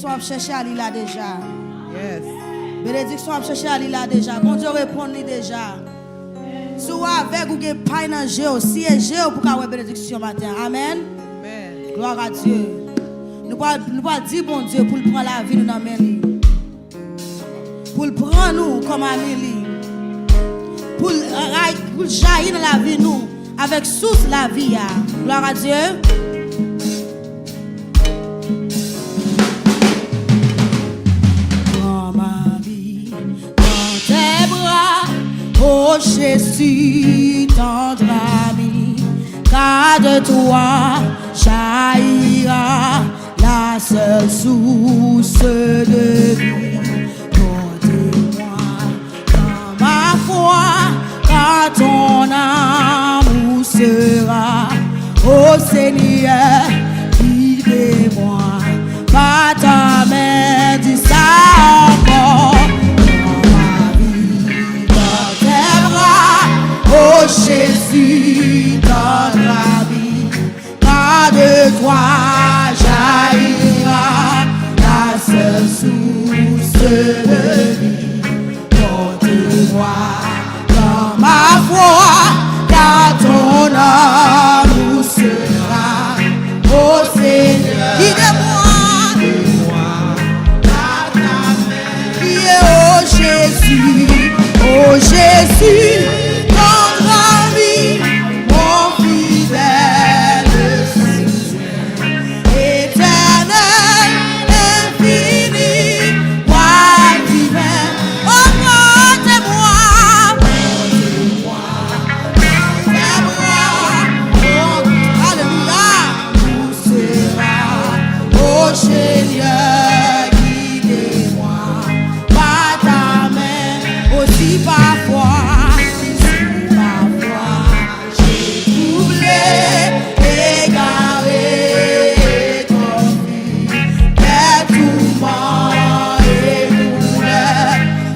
bénédiction à chercher à l'île déjà. Yes. Bénédiction à chercher à l'île déjà. Bon Dieu répond déjà. Si vous avez ou avez pas dans Géo, si est Géo pour avoir bénédiction matin. Amen. Amen. Gloire à Dieu. Nous pas dire bon Dieu pour prendre la vie nous dans main li. Pour prendre nous comme ami pour jaillir dans la vie nous avec source la vie. Gloire à Dieu. Dans ma vie, dans tes bras, oh Jésus, tendre ami, car de toi jaillira la seule source de vie. Ma foi, car ton amour sera, ô Seigneur, guide-moi, par ta main, dis ça encore, dans ma vie, dans tes bras, ô Jésus, dans la vie, car de toi jaillira la seule source de vie. Dans ma foi, car ton amour sera, ô Seigneur, guide-moi, par ta main, ô Jésus, ton ami, mon fidèle Seigneur, éternel, infini, roi divin, Seigneur, guide-moi, par ta main, aussi parfois, j'ai troublé, égaré, étourdi, mais tout m'a émoulé,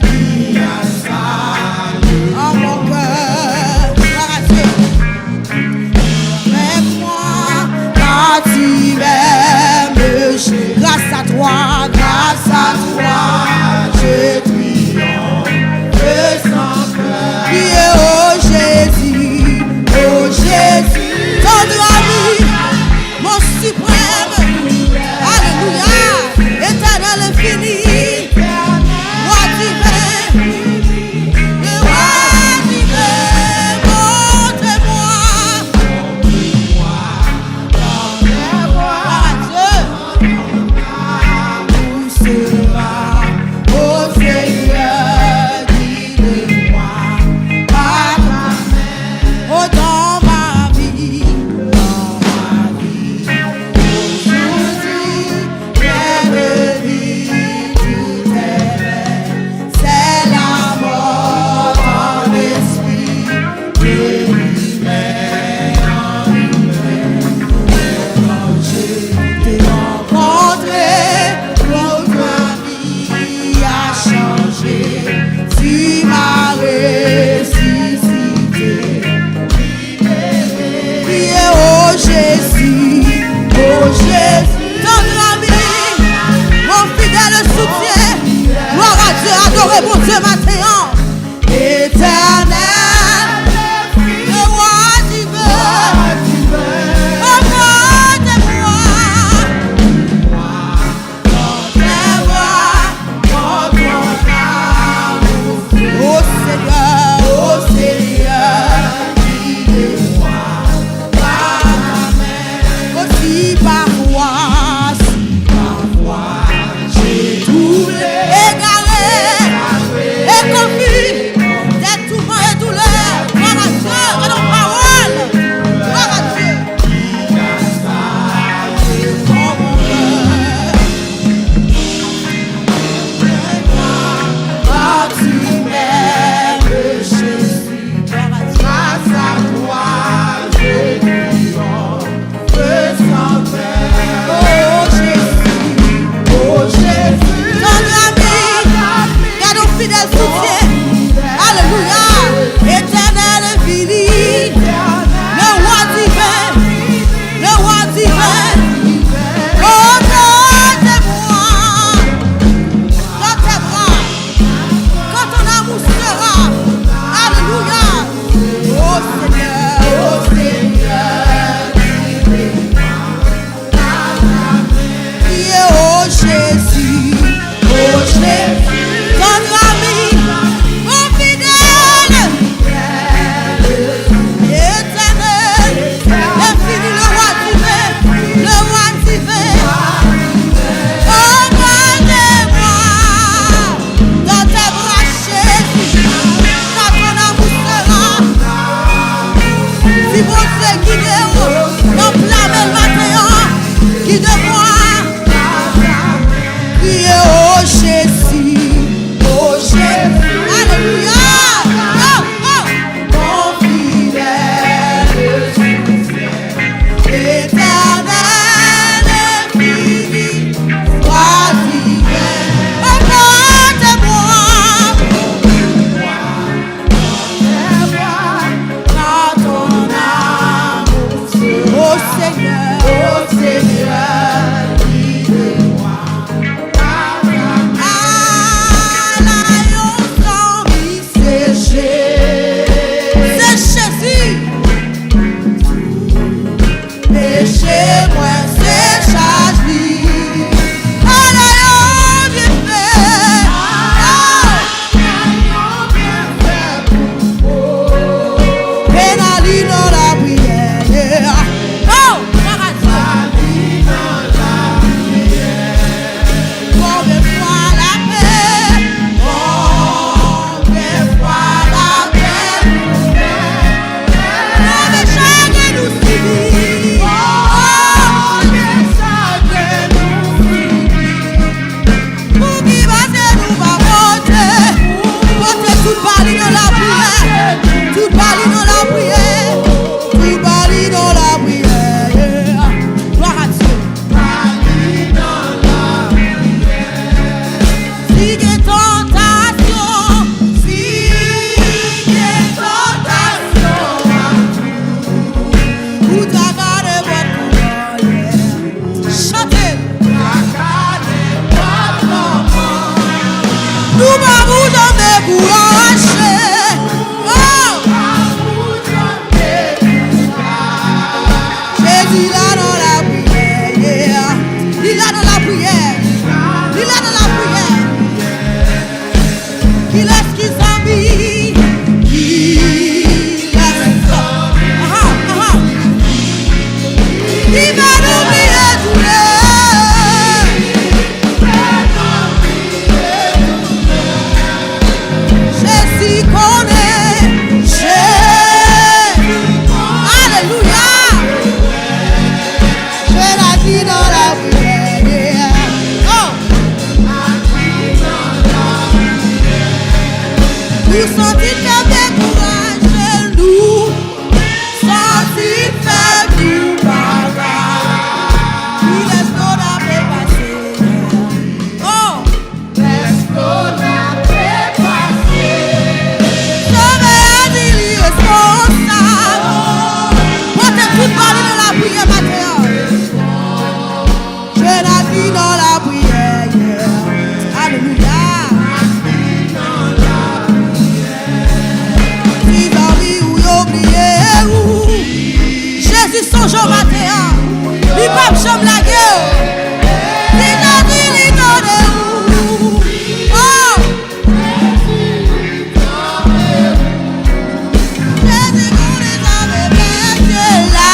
qui a ça en mon cœur, avec moi, quand tu m'aimes, grâce à toi, je triomphe sans peur. Oh Jésus, ton ami, mon suprême, alléluia, éternel infini, roi divin, montre-moi, oh Seigneur, guide-moi, par ta main, oh dans ma vie, aujourd'hui, rien de vie, tout est vrai, c'est la mort en esprit, quand je t'ai rencontré, ma vie a changé, tu m'as ressuscité, priez oh Jésus, ton ami, mon fidèle soutien, gloire à Dieu, adorez mon Dieu maintenant, éternel, le roi divin, oh Seigneur, guide-moi, par ta main, aussi parfois, j'ai troublé, égaré, découragé. Oh! Jésus là dans la prière. Yeah. Il est là dans la prière. Il est là dans la prière. Qui laisse qui s'habille. Qui laisse ça. Il va nous oublier tous les. Jésus connaît. Alléluia. Je la dis dans la prière. Oh. Nous sentis comme découragés, nous sentis faibles, nous bagarres. Il laisse nos nappes passer. Oh, laisse nos nappes passer. Je vais dire irresponsable. Portez toute balle dans la prière matin. Je la dis dans la prière. Yeah. Alléluia. Jésus son jour matin, il va me chambre la gueule. Il n'a dit, il n'a dit. Oh! Jésus nous les avait baissés là.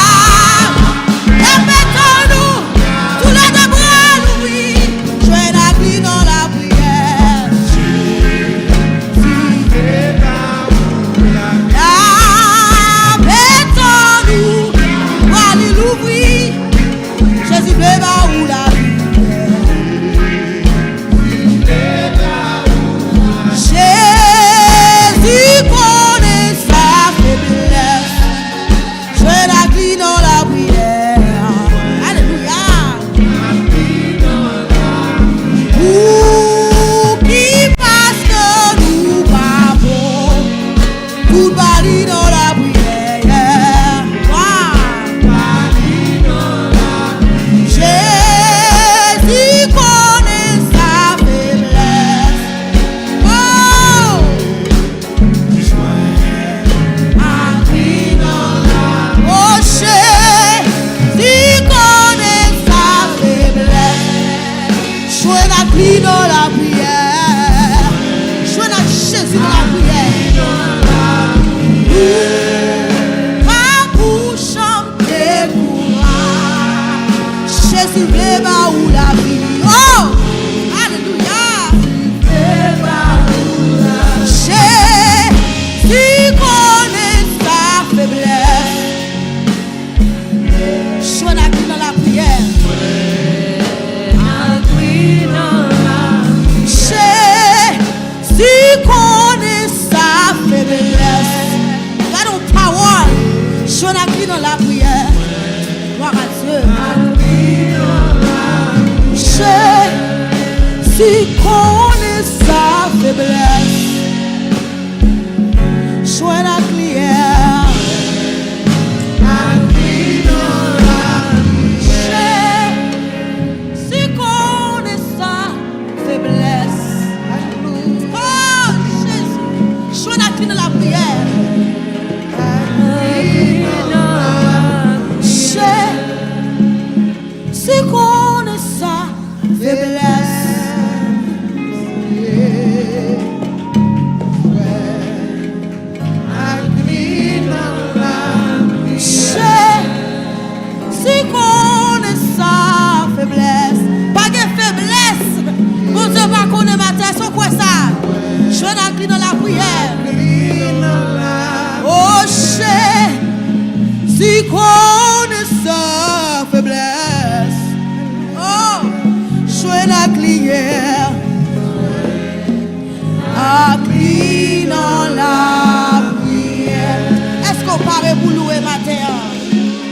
Répétons-nous, tous les deux bras, oui. Je vais la vie dans la prière. Jésus bleu va où la vie. Jésus connaît sa faiblesse. Je la crie dans la prière. Alléluia. Pour qui parce que nous parlons, tout bali dans la prière. Dans la prière, je vais Jésus dans la prière. Pas pour chanter courage, Jésus veut pas où la vie. Oh, alléluia. Jésus connaît sa faiblesse. Je vais dans la prière. Si connaît sa faiblesse, garde ton parole, je n'ai dans la prière. Gloire à Dieu. Si connaît sa faiblesse, je n'ai prière. Si connaît sa faiblesse. Dans la prière. C'est qu'on est sa faiblesse. C'est qu'on est sa faiblesse. Pas de faiblesse. Mon Dieu va connaître ma tête. C'est quoi ça? Je vais dans la prière. Oh, si connaît sa faiblesse. Oh, je vais la crier. Dans la prière. Est-ce qu'on parle pour louer matin?